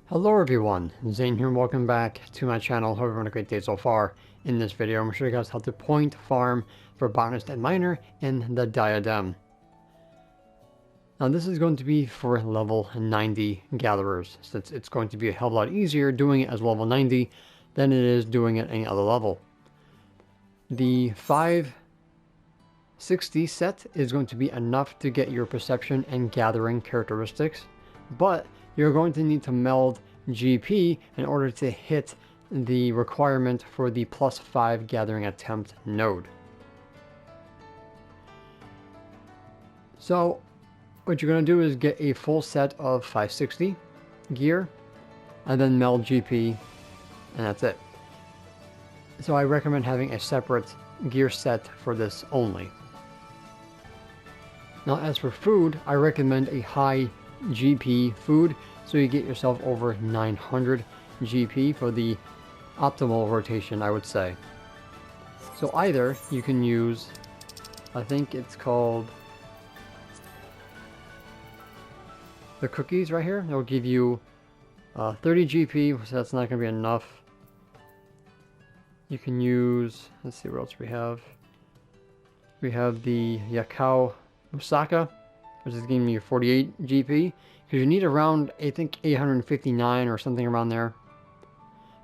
Hello everyone, Zane here and welcome back to my channel. Hope you're having a great day so far. In this video, I'm going to show you guys how to point farm for botanist and miner in the diadem. Now this is going to be for level 90 gatherers, since it's going to be a hell of a lot easier doing it as level 90 than it is doing it any other level. The 560 set is going to be enough to get your perception and gathering characteristics, but you're going to need to meld GP in order to hit the requirement for the +5 gathering attempt node. So what you're going to do is get a full set of 560 gear and then meld GP, and that's it. So I recommend having a separate gear set for this only. Now as for food, I recommend a high GP food, so you get yourself over 900 GP for the optimal rotation, I would say. So either you can use, I think it's called the cookies right here. They'll give you 30 GP, so that's not going to be enough. You can use, let's see what else we have. We have the Yakao Musaka, which is giving you 48 GP, because you need around, I think, 859 or something around there.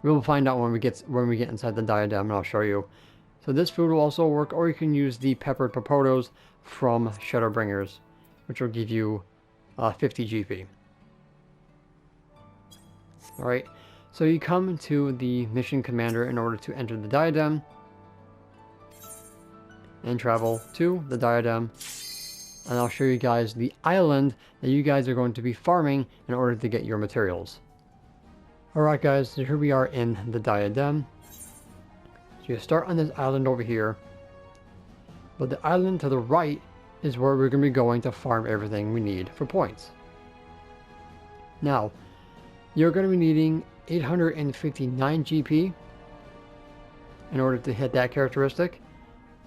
We'll find out when we get inside the diadem, and I'll show you. So this food will also work, or you can use the peppered papodos from Shadowbringers, which will give you 50 GP. Alright, so you come to the mission commander in order to enter the diadem, and travel to the diadem. And I'll show you guys the island that you guys are going to be farming in order to get your materials. Alright guys, so here we are in the diadem. So you start on this island over here, but the island to the right is where we're going to be going to farm everything we need for points. Now, you're going to be needing 859 GP in order to hit that characteristic.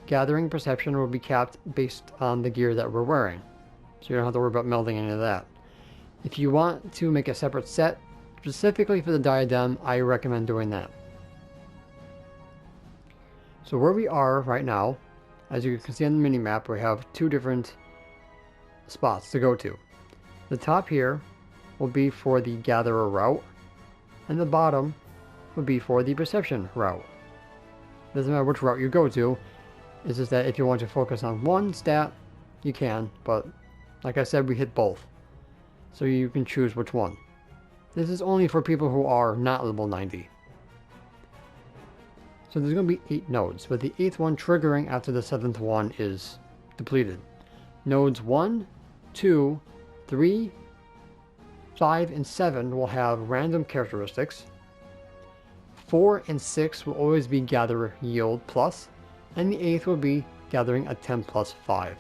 Gathering perception will be capped based on the gear that we're wearing, so you don't have to worry about melding any of that. If you want to make a separate set specifically for the diadem, I recommend doing that. So where we are right now, as you can see on the mini map, we have two different spots to go to. The top here will be for the gatherer route, and the bottom will be for the perception route. Doesn't matter which route you go to. It's just that if you want to focus on one stat, you can, but like I said, we hit both. So you can choose which one. This is only for people who are not level 90. So there's going to be 8 nodes, but the 8th one triggering after the 7th one is depleted. Nodes 1, 2, 3, 5, and 7 will have random characteristics. 4 and 6 will always be gatherer yield plus, and the 8th will be gathering attempt +5.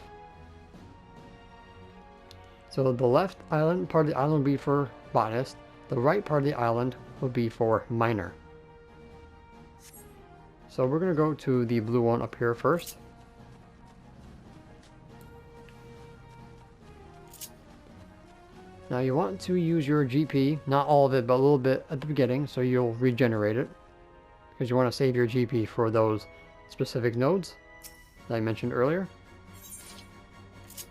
So the left island part of the island will be for botanist, the right part of the island will be for miner. So we're going to go to the blue one up here first. Now you want to use your GP, not all of it, but a little bit at the beginning, so you'll regenerate it, because you want to save your GP for those specific nodes that I mentioned earlier.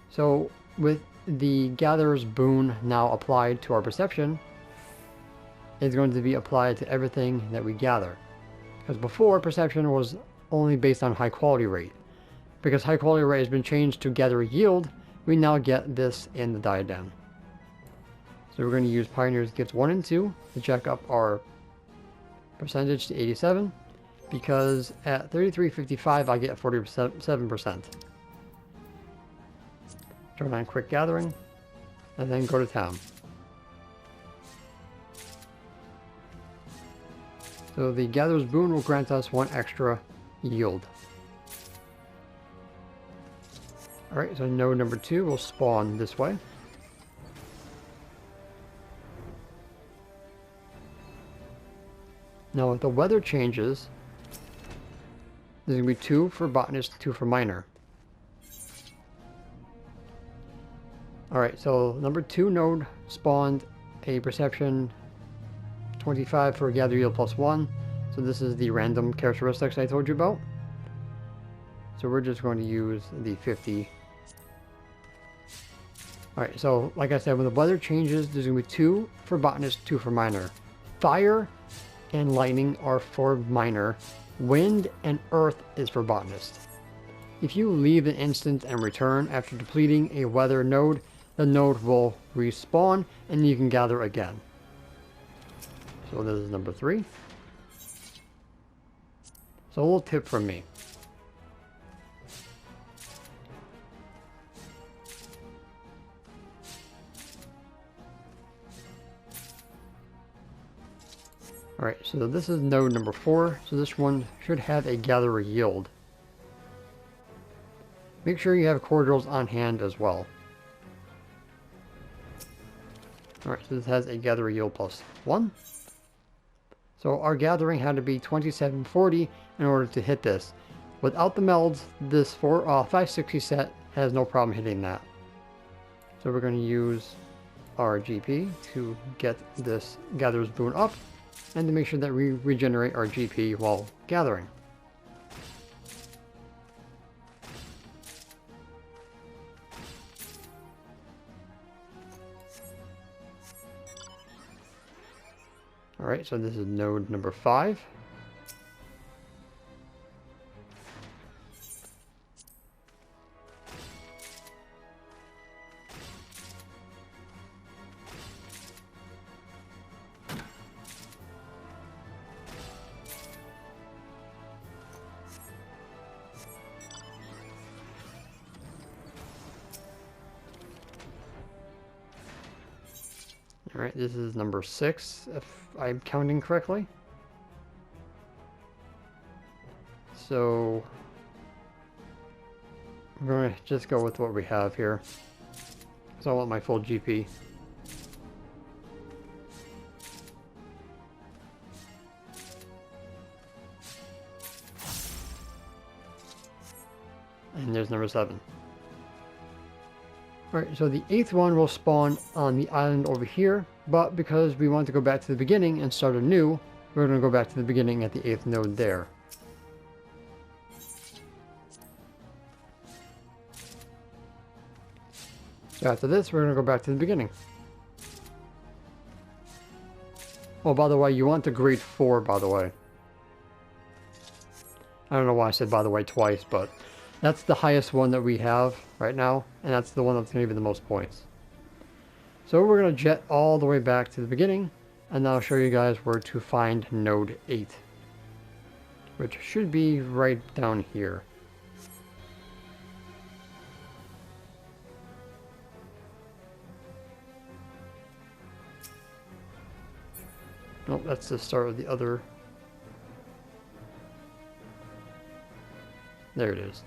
So with the gatherer's boon now applied to our perception, it's going to be applied to everything that we gather. Because before, perception was only based on high quality rate. Because high quality rate has been changed to gatherer yield, we now get this in the diadem. So we're going to use Pioneer's Gifts 1 and 2 to check up our percentage to 87. Because at 33.55 I get 47%. Turn on quick gathering, and then go to town. So the gatherer's boon will grant us 1 extra yield. Alright, so node number 2 will spawn this way. Now if the weather changes, there's going to be 2 for botanist, 2 for miner. Alright, so number 2 node spawned a perception 25 for gather yield +1. So this is the random characteristics I told you about. So we're just going to use the 50. Alright, so like I said, when the weather changes, there's going to be 2 for botanist, 2 for miner. Fire and lightning are for miner. Wind and earth is for botanist. If you leave an instant and return after depleting a weather node, the node will respawn and you can gather again. So this is number 3. So a little tip from me. Alright, so this is node number 4, so this one should have a gather yield. Make sure you have cordials on hand as well. Alright, so this has a gather yield +1. So our gathering had to be 2740 in order to hit this. Without the melds, this 560 set has no problem hitting that. So we're going to use our GP to get this gatherer's boon up, and to make sure that we regenerate our GP while gathering. Alright, so this is node number 5. Alright, this is number 6, if I'm counting correctly. So I'm going to just go with what we have here. So I want my full GP. And there's number 7. Alright, so the 8th one will spawn on the island over here, but because we want to go back to the beginning and start anew, we're going to go back to the beginning at the 8th node there. So after this, we're going to go back to the beginning. Oh, by the way, you want the grade 4, by the way. I don't know why I said by the way twice, but that's the highest one that we have right now, and that's the one that's going to give you the most points. So we're going to jet all the way back to the beginning, and I'll show you guys where to find node 8, which should be right down here. Nope, that's the start of the other. There it is.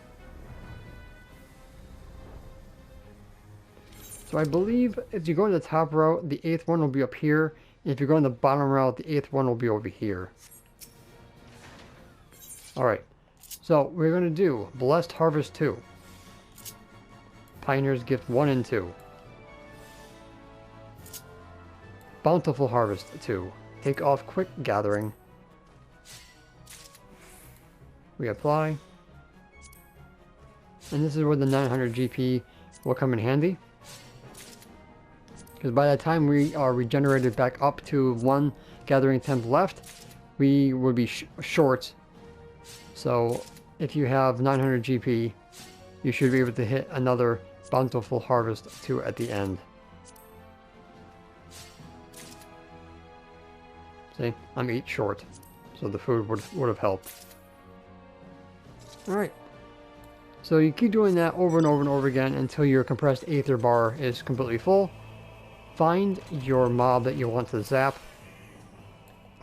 So I believe if you go in the top route, the 8th one will be up here. And if you go in the bottom route, the 8th one will be over here. Alright, so we're going to do Blessed Harvest 2. Pioneer's Gift 1 and 2. Bountiful Harvest 2. Take off Quick Gathering. We apply. And this is where the 900 GP will come in handy. Because by the time we are regenerated back up to 1 gathering temp left, we would be short. So if you have 900 GP, you should be able to hit another Bountiful Harvest 2 at the end. See, I'm 8 short, so the food would have helped. Alright, so you keep doing that over and over and over again until your compressed aether bar is completely full. Find your mob that you want to zap.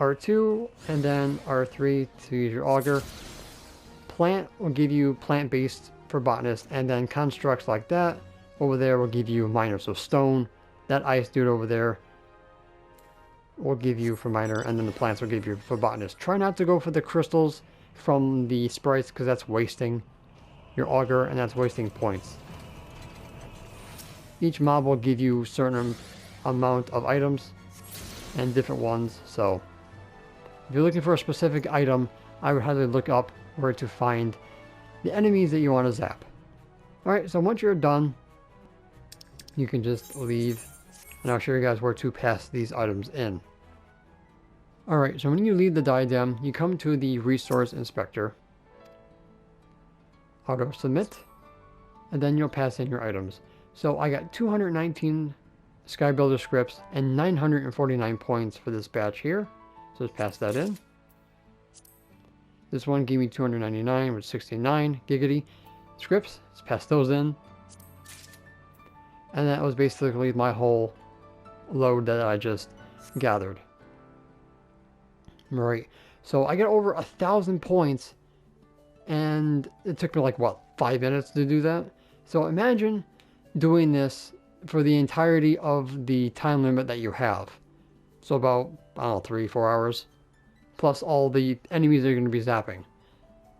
R2 and then R3 to use your auger. Plant will give you plant-based for botanist, and then constructs like that over there will give you miner. So stone, that ice dude over there will give you for miner, and then the plants will give you for botanist. Try not to go for the crystals from the sprites because that's wasting your auger and that's wasting points. Each mob will give you certain amount of items and different ones, so If you're looking for a specific item, I would highly look up where to find the enemies that you want to zap. Alright, so once you're done, you can just leave, and I'll show you guys where to pass these items in. Alright, so when you leave the diadem, you come to the resource inspector, auto submit, and then you'll pass in your items. So I got 219 Sky Builder scripts and 949 points for this batch here. So let's pass that in. This one gave me 299 with 69 giggity scripts. Let's pass those in. And that was basically my whole load that I just gathered. Right. So I got over 1,000 points, and it took me like, what, 5 minutes to do that? So imagine doing this for the entirety of the time limit that you have. So about, I don't know, 3-4 hours. Plus all the enemies that you're going to be zapping.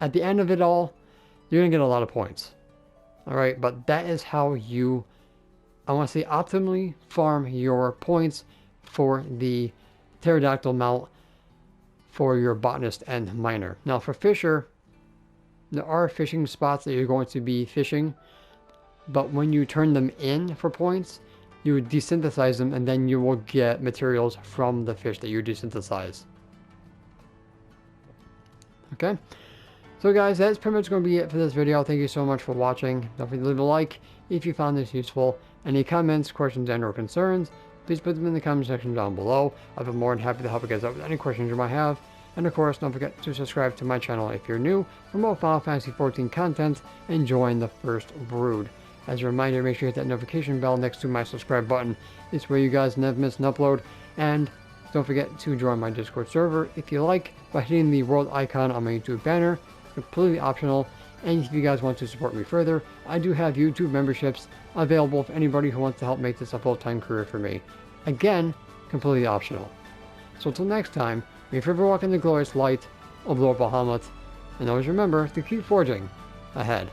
At the end of it all, you're going to get a lot of points. Alright, but that is how you, I want to say, optimally farm your points for the pterodactyl mount for your botanist and miner. Now for fisher, there are fishing spots that you're going to be fishing, but when you turn them in for points, you desynthesize them, and then you will get materials from the fish that you desynthesize. Okay, so guys, that's pretty much going to be it for this video. Thank you so much for watching. Don't forget to leave a like if you found this useful. Any comments, questions, and or concerns, please put them in the comment section down below. I'll be more than happy to help you guys out with any questions you might have. And of course, don't forget to subscribe to my channel if you're new for more Final Fantasy XIV content and join the First Brood. As a reminder, make sure you hit that notification bell next to my subscribe button. It's where you guys never miss an upload. And don't forget to join my Discord server if you like by hitting the world icon on my YouTube banner. Completely optional. And if you guys want to support me further, I do have YouTube memberships available for anybody who wants to help make this a full-time career for me. Again, completely optional. So until next time, may you forever walk in the glorious light of Lord Bahamut, and always remember to keep forging ahead.